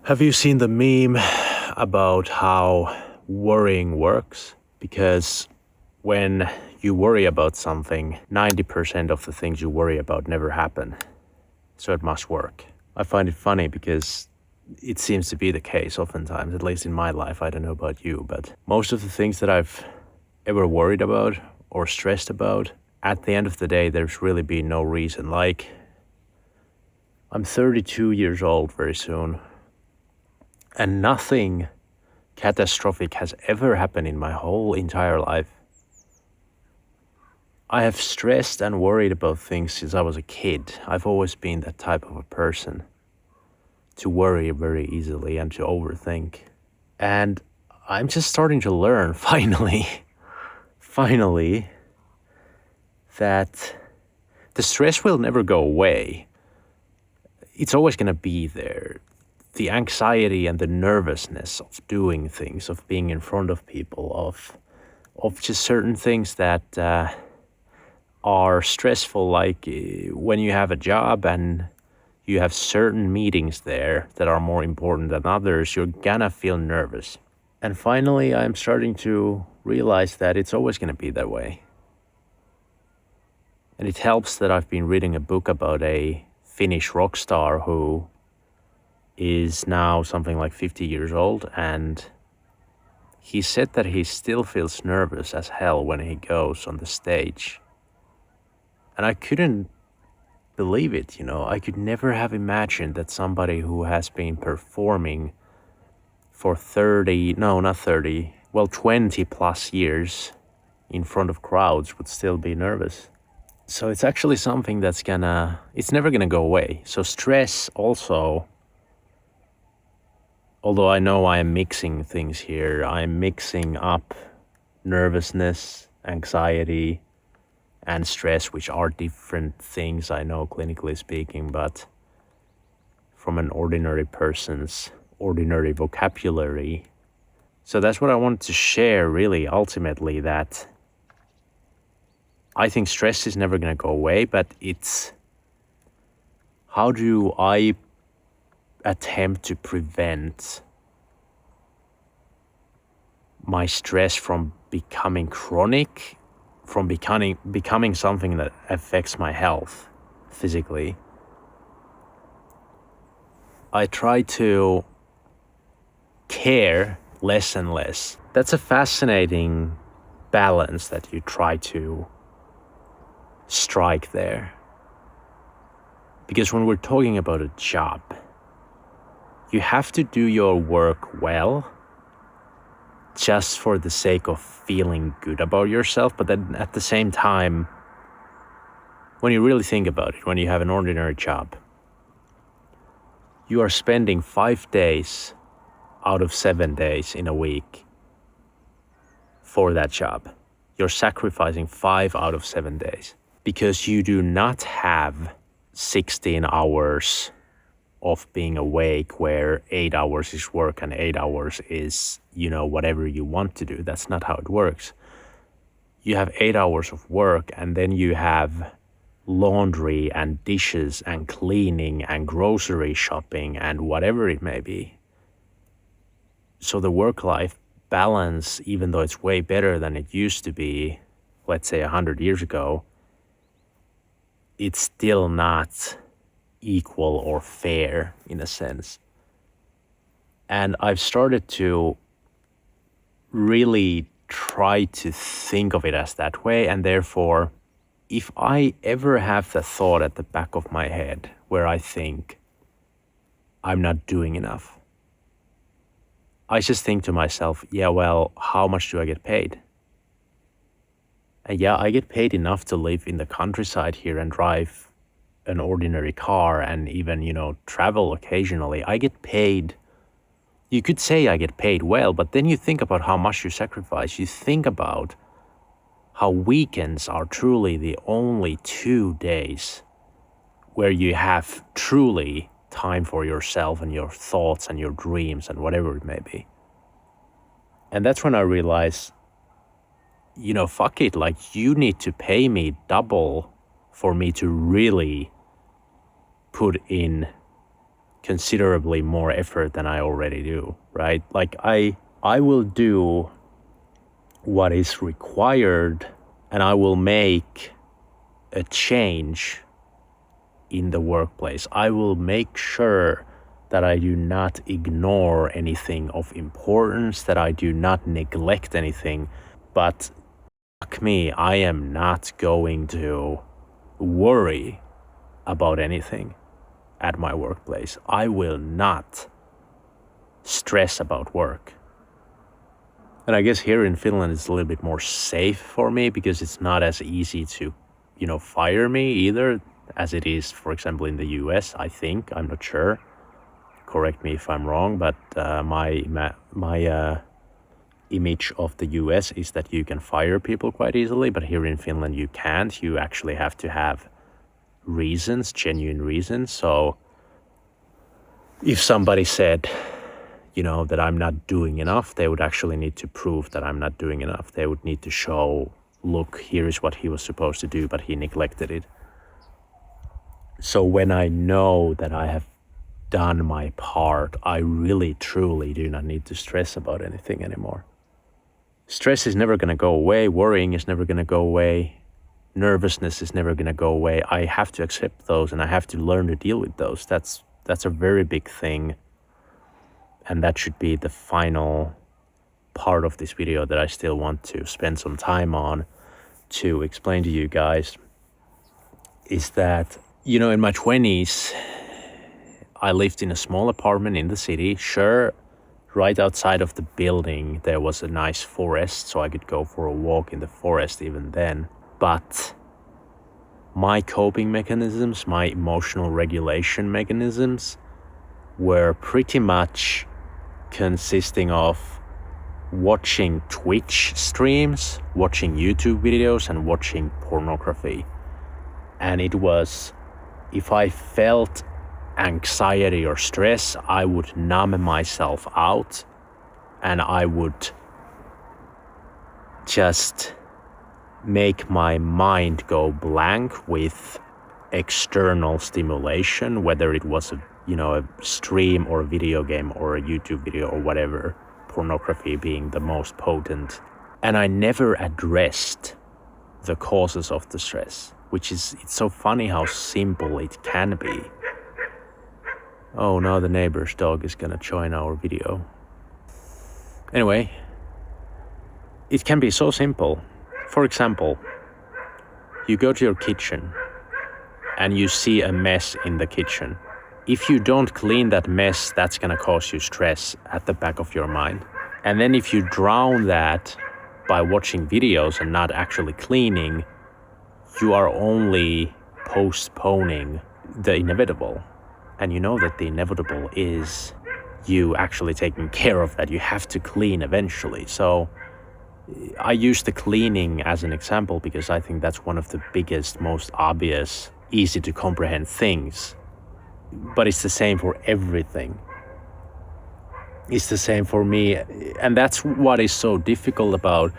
Have you seen the meme about how worrying works? Because when you worry about something, 90% of the things you worry about never happen. So it must work. I find it funny because it seems to be the case oftentimes, at least in my life. I don't know about you, but most of the things that I've ever worried about or stressed about, at the end of the day, there's really been no reason. Like, I'm 32 years old very soon, and nothing catastrophic has ever happened in my whole entire life. I have stressed and worried about things since I was a kid. I've always been that type of a person to worry very easily and to overthink. And I'm just starting to learn finally, that the stress will never go away. It's always going to be there. The anxiety and the nervousness of doing things, of being in front of people, of just certain things that are stressful, like when you have a job and you have certain meetings there that are more important than others, you're gonna feel nervous. And finally, I'm starting to realize that it's always gonna be that way. And it helps that I've been reading a book about a Finnish rock star who is now something like 50 years old, and he said that he still feels nervous as hell when he goes on the stage. And I couldn't believe it, I could never have imagined that somebody who has been performing for 20 plus years in front of crowds would still be nervous. So it's actually something it's never gonna go away. So stress also, although I know I am mixing things here, I'm mixing up nervousness, anxiety, and stress, which are different things, I know, clinically speaking, but from an ordinary person's ordinary vocabulary. So that's what I wanted to share, really, ultimately, that I think stress is never going to go away, but it's how do I attempt to prevent my stress from becoming chronic, from becoming something that affects my health physically. I try to care less and less. That's a fascinating balance that you try to strike there. Because when we're talking about a job, you have to do your work well, just for the sake of feeling good about yourself. But then at the same time, when you really think about it, when you have an ordinary job, you are spending 5 days out of 7 days in a week for that job. You're sacrificing 5 out of 7 days because you do not have 16 hours of being awake where 8 hours is work and 8 hours is, whatever you want to do. That's not how it works. You have 8 hours of work, and then you have laundry and dishes and cleaning and grocery shopping and whatever it may be. So the work-life balance, even though it's way better than it used to be, let's say 100 years ago, it's still not equal or fair in a sense. And I've started to really try to think of it as that way, and therefore, if I ever have the thought at the back of my head where I think I'm not doing enough, I just think to myself, yeah, well, how much do I get paid? And yeah, I get paid enough to live in the countryside here and drive an ordinary car and even, travel occasionally. I get paid. You could say I get paid well, but then you think about how much you sacrifice. You think about how weekends are truly the only 2 days where you have truly time for yourself and your thoughts and your dreams and whatever it may be. And that's when I realized, fuck it, like you need to pay me double for me to really put in considerably more effort than I already do, right? Like I will do what is required, and I will make a change in the workplace. I will make sure that I do not ignore anything of importance, that I do not neglect anything. But fuck me, I am not going to worry about anything at my workplace. I will not stress about work. And I guess here in Finland it's a little bit more safe for me because it's not as easy to, fire me either as it is, for example, in the US, I think. I'm not sure. Correct me if I'm wrong, but my image of the US is that you can fire people quite easily, but here in Finland you can't. You actually have to have reasons, genuine reasons. So if somebody said, that I'm not doing enough, they would actually need to prove that I'm not doing enough. They would need to show, look, here is what he was supposed to do, but he neglected it. So when I know that I have done my part, I really, truly do not need to stress about anything anymore. Stress is never going to go away. Worrying is never going to go away. Nervousness is never going to go away. I have to accept those, and I have to learn to deal with those. That's a very big thing. And that should be the final part of this video that I still want to spend some time on to explain to you guys, is that, in my 20s, I lived in a small apartment in the city. Sure, right outside of the building, there was a nice forest, so I could go for a walk in the forest even then. But my coping mechanisms, my emotional regulation mechanisms were pretty much consisting of watching Twitch streams, watching YouTube videos, and watching pornography. And it was, if I felt anxiety or stress, I would numb myself out and I would just make my mind go blank with external stimulation, whether it was a stream or a video game or a YouTube video or whatever, pornography being the most potent. And I never addressed the causes of the stress, it's so funny how simple it can be. Oh, now the neighbor's dog is gonna join our video. Anyway, it can be so simple. For example, you go to your kitchen and you see a mess in the kitchen. If you don't clean that mess, that's gonna cause you stress at the back of your mind. And then if you drown that by watching videos and not actually cleaning, you are only postponing the inevitable. And you know that the inevitable is you actually taking care of that. You have to clean eventually. So I use the cleaning as an example because I think that's one of the biggest, most obvious, easy to comprehend things. But it's the same for everything. It's the same for me. And that's what is so difficult about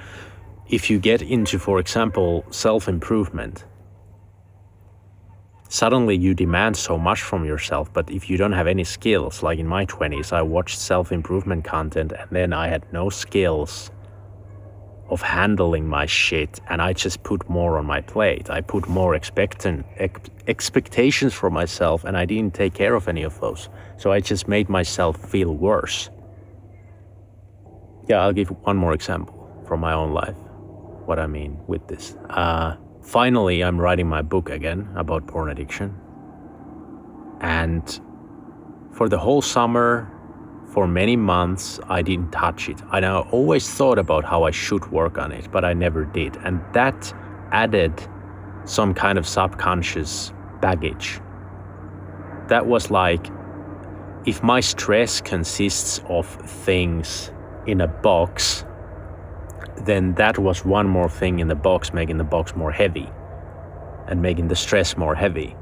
if you get into, for example, self-improvement. Suddenly you demand so much from yourself, but if you don't have any skills, like in my 20s, I watched self-improvement content and then I had no skills of handling my shit, and I just put more on my plate. I put more expectations for myself, and I didn't take care of any of those. So I just made myself feel worse. Yeah, I'll give one more example from my own life, what I mean with this. Finally, I'm writing my book again about porn addiction. And for the whole summer, for many months, I didn't touch it. I always thought about how I should work on it, but I never did. And that added some kind of subconscious baggage. That was like, if my stress consists of things in a box, then that was one more thing in the box, making the box more heavy and making the stress more heavy.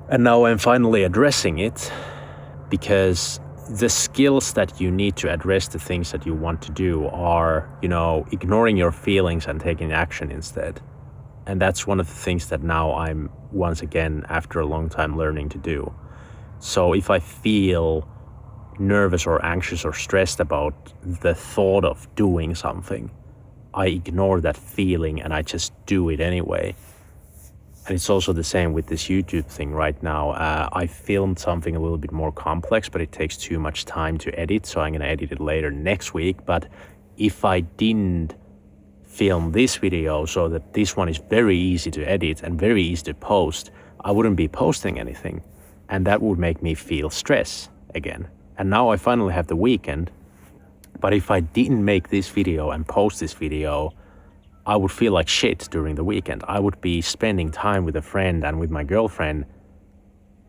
And now I'm finally addressing it, because the skills that you need to address the things that you want to do are, ignoring your feelings and taking action instead. And that's one of the things that now I'm, once again, after a long time, learning to do. So if I feel nervous or anxious or stressed about the thought of doing something, I ignore that feeling and I just do it anyway. And it's also the same with this YouTube thing right now. I filmed something a little bit more complex, but it takes too much time to edit, so I'm gonna edit it later next week. But if I didn't film this video so that this one is very easy to edit and very easy to post, I wouldn't be posting anything. And that would make me feel stress again. And now I finally have the weekend. But if I didn't make this video and post this video, I would feel like shit during the weekend. I would be spending time with a friend and with my girlfriend,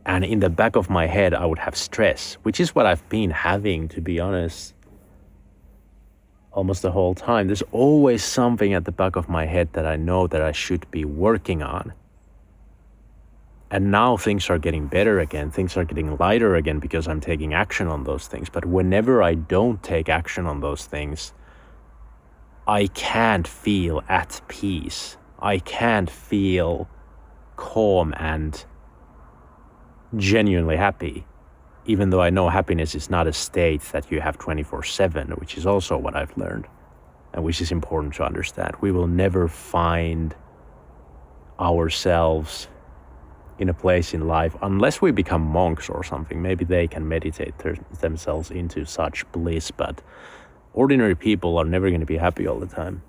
and in the back of my head I would have stress, which is what I've been having, to be honest, almost the whole time. There's always something at the back of my head that I know that I should be working on. And now things are getting better again. Things are getting lighter again because I'm taking action on those things. But whenever I don't take action on those things, I can't feel at peace. I can't feel calm and genuinely happy, even though I know happiness is not a state that you have 24/7, which is also what I've learned and which is important to understand. We will never find ourselves in a place in life unless we become monks or something. Maybe they can meditate themselves into such bliss, but ordinary people are never going to be happy all the time.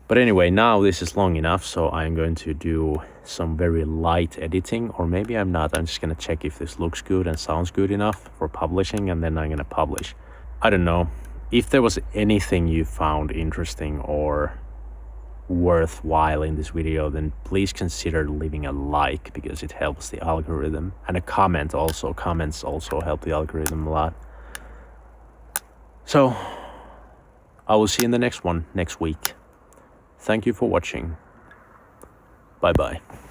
But anyway, now this is long enough, so I'm going to do some very light editing, or maybe I'm not. I'm just going to check if this looks good and sounds good enough for publishing, and then I'm going to publish. I don't know. If there was anything you found interesting or worthwhile in this video, then please consider leaving a like, because it helps the algorithm. And a comment also. Comments also help the algorithm a lot. So, I will see you in the next one next week. Thank you for watching. Bye bye.